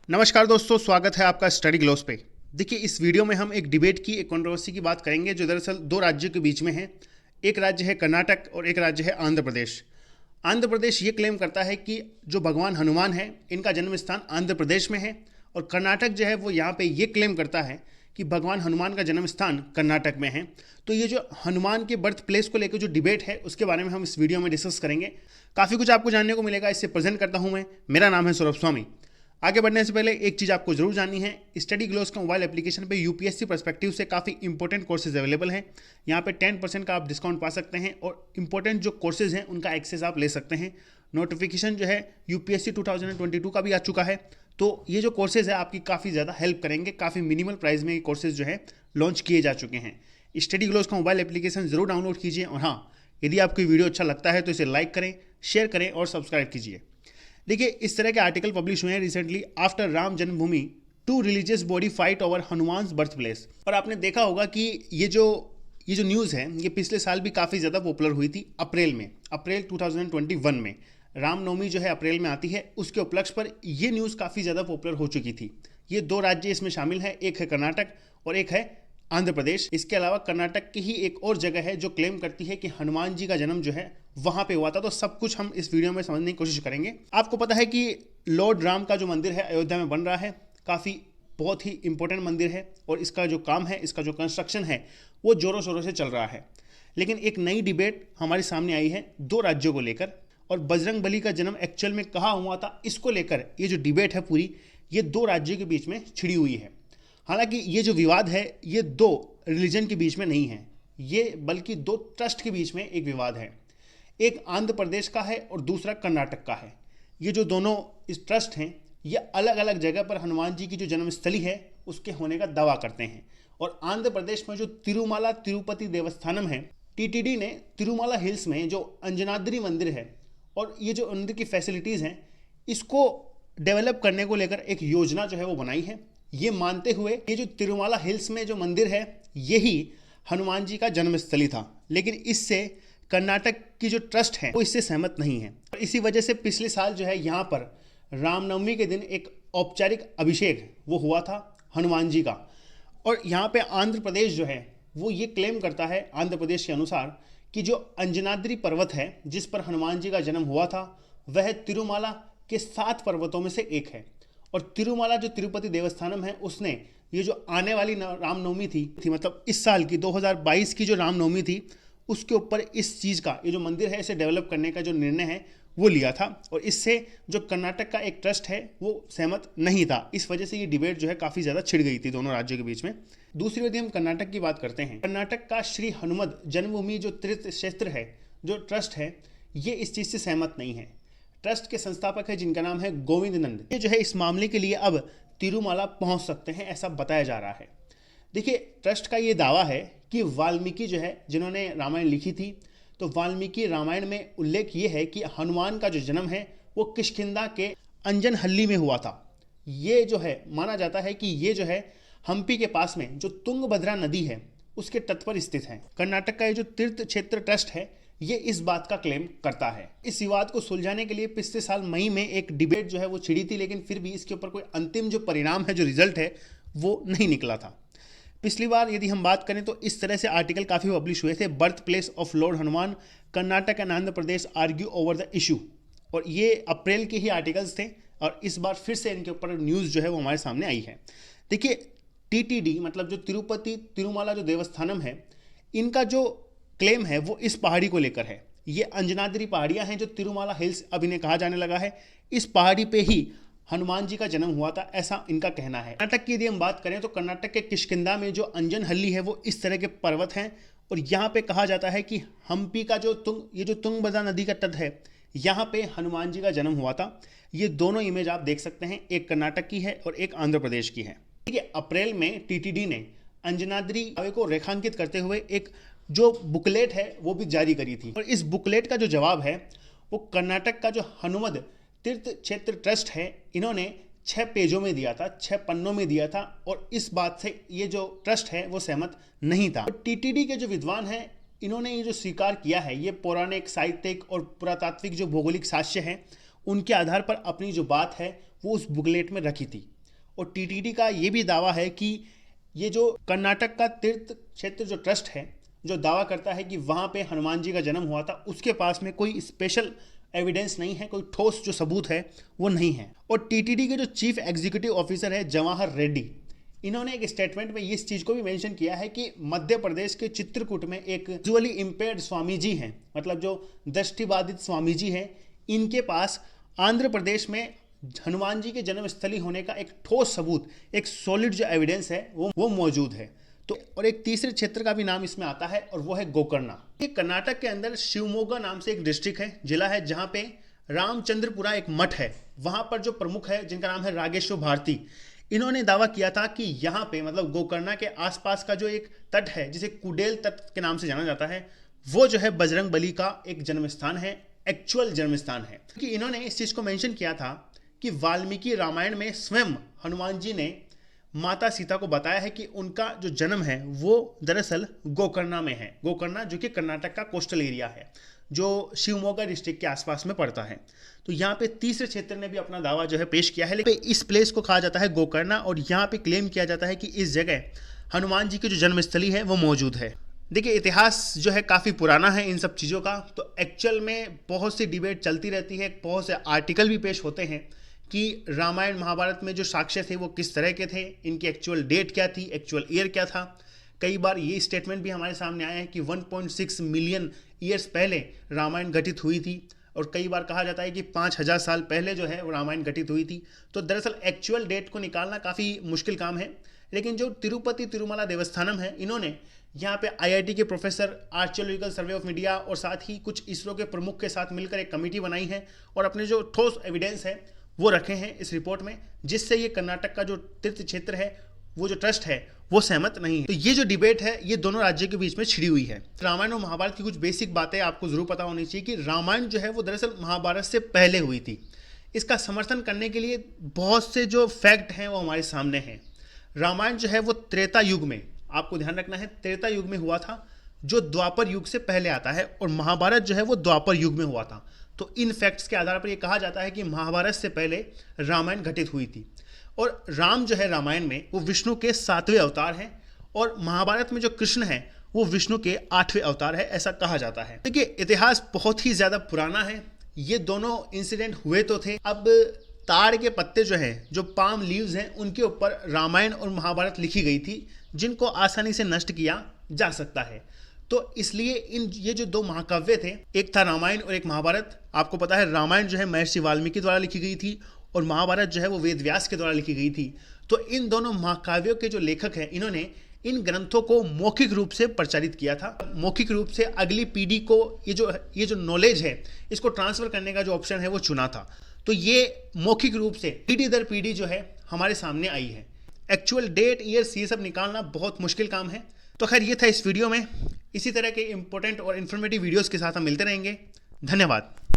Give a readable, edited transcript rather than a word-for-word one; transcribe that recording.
नमस्कार दोस्तों, स्वागत है आपका स्टडी ग्लोस पे। देखिए, इस वीडियो में हम एक डिबेट की, एक कंट्रोवर्सी की बात करेंगे जो दरअसल दो राज्यों के बीच में है। एक राज्य है कर्नाटक और एक राज्य है आंध्र प्रदेश। आंध्र प्रदेश ये क्लेम करता है कि जो भगवान हनुमान है इनका जन्म स्थान आंध्र प्रदेश में है, और कर्नाटक जो है वो यहाँ पे ये क्लेम करता है कि भगवान हनुमान का जन्म स्थान कर्नाटक में है। तो ये जो हनुमान के बर्थ प्लेस को लेकर जो डिबेट है उसके बारे में हम इस वीडियो में डिस्कस करेंगे। काफ़ी कुछ आपको जानने को मिलेगा। इससे प्रेजेंट करता हूँ मैं, मेरा नाम है सौरभ स्वामी। आगे बढ़ने से पहले एक चीज़ आपको जरूर जाननी है, स्टडी ग्लोस का मोबाइल एप्लीकेशन पे यूपीएससी पर्सपेक्टिव से काफ़ी इंपॉर्टेंट कोर्सेज अवेलेबल हैं। यहाँ पे 10% का आप डिस्काउंट पा सकते हैं और इंपॉर्टेंट जो कोर्सेज हैं उनका एक्सेस आप ले सकते हैं। नोटिफिकेशन जो है यूपीएससी 2022 का भी आ चुका है। तो ये जो कोर्सेज है आपकी काफ़ी ज़्यादा हेल्प करेंगे। काफ़ी मिनिमल प्राइस में ये कोर्सेज जो है लॉन्च किए जा चुके हैं। स्टडी ग्लोस का मोबाइल एप्लीकेशन जरूर डाउनलोड कीजिए, और हाँ, यदि आपको वीडियो अच्छा लगता है तो इसे लाइक करें, शेयर करें और सब्सक्राइब कीजिए। देखिए, इस तरह के आर्टिकल पब्लिश हुए हैं recently. After Ram Janmabhoomi, two religious body fight over Hanuman's birth place. और आपने देखा होगा कि ये जो न्यूज़ है ये पिछले साल भी काफ़ी ज़्यादा पॉपुलर हुई थी। अप्रैल 2021 में रामनवमी जो है अप्रैल में आती है, उसके उपलक्ष्य पर यह न्यूज़ काफ़ी ज़्यादा पॉपुलर हो चुकी थी। ये दो राज्य इसमें शामिल हैं, एक है कर्नाटक और एक है आंध्र प्रदेश। इसके अलावा कर्नाटक की ही एक और जगह है जो क्लेम करती है कि हनुमान जी का जन्म जो है वहां पे हुआ था। तो सब कुछ हम इस वीडियो में समझने की कोशिश करेंगे। आपको पता है कि लॉर्ड राम का जो मंदिर है अयोध्या में बन रहा है, काफ़ी बहुत ही इंपॉर्टेंट मंदिर है, और इसका जो काम है, इसका जो कंस्ट्रक्शन है वो जोरों शोरों से चल रहा है। लेकिन एक नई डिबेट हमारे सामने आई है दो राज्यों को लेकर, और बजरंग बली का जन्म एक्चुअल में कहाँ हुआ था इसको लेकर ये जो डिबेट है पूरी, ये दो राज्यों के बीच में छिड़ी हुई है। हालांकि ये जो विवाद है ये दो रिलीजन के बीच में नहीं है, ये बल्कि दो ट्रस्ट के बीच में एक विवाद है। एक आंध्र प्रदेश का है और दूसरा कर्नाटक का है। ये जो दोनों इस ट्रस्ट हैं ये अलग अलग जगह पर हनुमान जी की जो जन्मस्थली है उसके होने का दावा करते हैं। और आंध्र प्रदेश में जो तिरुमाला तिरुपति देवस्थानम है, टीटीडी ने तिरुमाला हिल्स में जो अंजनाद्री मंदिर है और ये जो मंदिर की फैसिलिटीज़ हैं इसको डेवलप करने को लेकर एक योजना जो है वो बनाई है, ये मानते हुए ये जो तिरुमाला हिल्स में जो मंदिर है यही हनुमान जी का जन्मस्थली था। लेकिन इससे कर्नाटक की जो ट्रस्ट है वो इससे सहमत नहीं है, और इसी वजह से पिछले साल जो है यहाँ पर रामनवमी के दिन एक औपचारिक अभिषेक वो हुआ था हनुमान जी का। और यहाँ पे आंध्र प्रदेश जो है वो ये क्लेम करता है, आंध्र प्रदेश के अनुसार, कि जो अंजनाद्री पर्वत है जिस पर हनुमान जी का जन्म हुआ था वह तिरुमाला के 7 पर्वतों में से एक है। और तिरुमाला जो तिरुपति देवस्थानम है उसने ये जो आने वाली रामनवमी थी मतलब इस साल की 2022 की जो रामनवमी थी उसके ऊपर इस चीज़ का, ये जो मंदिर है इसे डेवलप करने का जो निर्णय है वो लिया था। और इससे जो कर्नाटक का एक ट्रस्ट है वो सहमत नहीं था। इस वजह से ये डिबेट जो है काफ़ी ज़्यादा छिड़ गई थी दोनों राज्यों के बीच में। दूसरी यदि हम कर्नाटक की बात करते हैं, कर्नाटक का श्री हनुमत जन्मभूमि जो तीर्थ क्षेत्र है, जो ट्रस्ट है, ये इस चीज़ से सहमत नहीं है। ट्रस्ट के संस्थापक है जिनका नाम है गोविंद नंद, ये जो है इस मामले के लिए अब तिरुमाला पहुंच सकते हैं ऐसा बताया जा रहा है। देखिए, ट्रस्ट का ये दावा है कि वाल्मीकि जो है जिन्होंने रामायण लिखी थी, तो वाल्मीकि रामायण में उल्लेख ये है कि हनुमान का जो जन्म है वो किष्किंधा के अंजनहल्ली में हुआ था। ये जो है माना जाता है कि ये जो है हम्पी के पास में जो तुंगभद्रा नदी है उसके तट पर स्थित है। कर्नाटक का ये जो तीर्थ क्षेत्र ट्रस्ट है ये इस बात का क्लेम करता है। इस विवाद को सुलझाने के लिए पिछले साल मई में एक डिबेट जो है वो छिड़ी थी, लेकिन फिर भी इसके ऊपर कोई अंतिम जो परिणाम है, जो रिजल्ट है, वो नहीं निकला था। पिछली बार यदि हम बात करें तो इस तरह से आर्टिकल काफ़ी पब्लिश हुए थे, birth place of Lord Hanuman, Karnataka and Andhra Pradesh argue over the issue. और ये अप्रैल के ही आर्टिकल्स थे, और इस बार फिर से इनके ऊपर न्यूज़ जो है वो हमारे सामने आई है। देखिए, टीटीडी मतलब जो तिरुमाला जो देवस्थानम है, इनका जो क्लेम है वो इस पहाड़ी को लेकर है। ये अंजनाद्री पहाड़ियाँ हैं जो तिरुमाला हिल्स अब इन्हें कहा जाने लगा है, इस पहाड़ी पे ही हनुमान जी का जन्म हुआ था, ऐसा इनका कहना है। कर्नाटक की यदि हम बात करें तो कर्नाटक के किष्किंधा में जो अंजनहल्ली है वो इस तरह के पर्वत हैं, और यहाँ पे कहा जाता है कि हम्पी का जो तुंगभद्रा नदी का तट है यहाँ पे हनुमान जी का जन्म हुआ था। ये दोनों इमेज आप देख सकते हैं, एक कर्नाटक की है और एक आंध्र प्रदेश की है। ठीक है, अप्रैल में टीटीडी ने अंजनाद्री को रेखांकित करते हुए एक जो बुकलेट है वो भी जारी करी थी, और इस बुकलेट का जो जवाब है वो कर्नाटक का जो हनुमत तीर्थ क्षेत्र ट्रस्ट है इन्होंने 6 पेजों में दिया था, 6 पन्नों में दिया था, और इस बात से ये जो ट्रस्ट है वो सहमत नहीं था। तो टीटीडी के जो विद्वान हैं इन्होंने ये जो स्वीकार किया है, ये पौराणिक, साहित्यिक और पुरातात्विक जो भौगोलिक साक्ष्य हैं उनके आधार पर अपनी जो बात है वो उस बुकलेट में रखी थी। और टीटीडी का ये भी दावा है कि ये जो कर्नाटक का तीर्थ क्षेत्र जो ट्रस्ट है, जो दावा करता है कि वहाँ पे हनुमान जी का जन्म हुआ था, उसके पास में कोई स्पेशल एविडेंस नहीं है, कोई ठोस जो सबूत है वो नहीं है। और टीटीडी के जो चीफ एग्जीक्यूटिव ऑफिसर है जवाहर रेड्डी, इन्होंने एक स्टेटमेंट में इस चीज़ को भी मेंशन किया है कि मध्य प्रदेश के चित्रकूट में एक विजुअली इम्पेयर्ड स्वामी जी हैं, मतलब जो दृष्टिबाधित स्वामी जी हैं, इनके पास आंध्र प्रदेश में हनुमान जी के जन्मस्थली होने का एक ठोस सबूत, एक सॉलिड जो एविडेंस है वो मौजूद है। तो और एक तीसरे क्षेत्र का भी नाम इसमें आता है और वो है गोकर्णा। ये कर्नाटक के अंदर शिवमोगा नाम से एक डिस्ट्रिक्ट है, जिला है, जहाँ पे रामचंद्रपुरा एक मठ है। वहाँ पर जो प्रमुख है जिनका नाम है रागेश्वर भारती, इन्होंने दावा किया था कि यहाँ पे मतलब गोकर्णा के आसपास का जो एक तट है जिसे कुडेल तट के नाम से जाना जाता है, वो जो है बजरंग बली का एक जन्म स्थान है, एक्चुअल जन्म स्थान है। क्योंकि इन्होंने इस चीज़ को मेंशन किया था कि वाल्मीकि रामायण में स्वयं हनुमान जी ने माता सीता को बताया है कि उनका जो जन्म है वो दरअसल गोकर्णा में है। गोकर्णा जो कि कर्नाटक का कोस्टल एरिया है, जो शिवमोगा डिस्ट्रिक्ट के आसपास में पड़ता है। तो यहाँ पे तीसरे क्षेत्र ने भी अपना दावा जो है पेश किया है, लेकिन इस प्लेस को कहा जाता है गोकर्णा और यहाँ पे क्लेम किया जाता है कि इस जगह हनुमान जी की जो जन्मस्थली है वो मौजूद है। देखिए, इतिहास जो है काफ़ी पुराना है इन सब चीज़ों का, तो एक्चुअल में बहुत सी डिबेट चलती रहती है, बहुत से आर्टिकल भी पेश होते हैं कि रामायण महाभारत में जो साक्ष्य थे वो किस तरह के थे, इनकी एक्चुअल डेट क्या थी, एक्चुअल ईयर क्या था। कई बार ये स्टेटमेंट भी हमारे सामने आया है कि 1.6 मिलियन ईयर्स पहले रामायण घटित हुई थी, और कई बार कहा जाता है कि 5000 साल पहले जो है वो रामायण घटित हुई थी। तो दरअसल एक्चुअल डेट को निकालना काफ़ी मुश्किल काम है। लेकिन जो तिरुपति तिरुमला देवस्थानम है, इन्होंने यहाँ पे आईआईटी के professor, archaeological survey of India और साथ ही कुछ इसरो के प्रमुख के साथ मिलकर एक कमेटी बनाई है और अपने जो ठोस एविडेंस है वो रखे हैं इस रिपोर्ट में, जिससे ये कर्नाटक का जो तीर्थ क्षेत्र है, वो जो ट्रस्ट है, वो सहमत नहीं है। तो ये जो डिबेट है ये दोनों राज्यों के बीच में छिड़ी हुई है। रामायण और महाभारत की कुछ बेसिक बातें आपको जरूर पता होनी चाहिए कि रामायण जो है वो दरअसल महाभारत से पहले हुई थी। इसका समर्थन करने के लिए बहुत से जो फैक्ट हैं वो हमारे सामने हैं। रामायण जो है वो त्रेता युग में, आपको ध्यान रखना है, त्रेता युग में हुआ था, जो द्वापर युग से पहले आता है, और महाभारत जो है वो द्वापर युग में हुआ था। तो इन फैक्ट्स के आधार पर ये कहा जाता है कि महाभारत से पहले रामायण घटित हुई थी। और राम जो है रामायण में वो विष्णु के 7वें अवतार हैं, और महाभारत में जो कृष्ण है वो विष्णु के 8वें अवतार है, ऐसा कहा जाता है। देखिए, इतिहास बहुत ही ज़्यादा पुराना है। ये दोनों इंसिडेंट हुए तो थे, अब ताड़ के पत्ते जो हैं, जो पाम लीव्स हैं, उनके ऊपर रामायण और महाभारत लिखी गई थी, जिनको आसानी से नष्ट किया जा सकता है। तो इसलिए ये जो दो महाकाव्य थे, एक था रामायण और एक महाभारत। आपको पता है रामायण जो है महर्षि वाल्मीकि द्वारा लिखी गई थी और महाभारत जो है वो वेद व्यास के द्वारा लिखी गई थी। तो इन दोनों महाकाव्यों के जो लेखक हैं, इन्होंने इन ग्रंथों को मौखिक रूप से प्रचारित किया था। मौखिक रूप से अगली पीढ़ी को ये जो नॉलेज है इसको ट्रांसफर करने का जो ऑप्शन है वो चुना था। तो ये मौखिक रूप से पीढ़ी दर पीढ़ी जो है हमारे सामने आई है। एक्चुअल डेट, ईयर्स, ये सब निकालना बहुत मुश्किल काम है। तो खैर, ये था इस वीडियो में। इसी तरह के इंपॉर्टेंट और इन्फॉर्मेटिव वीडियोस के साथ हम मिलते रहेंगे। धन्यवाद।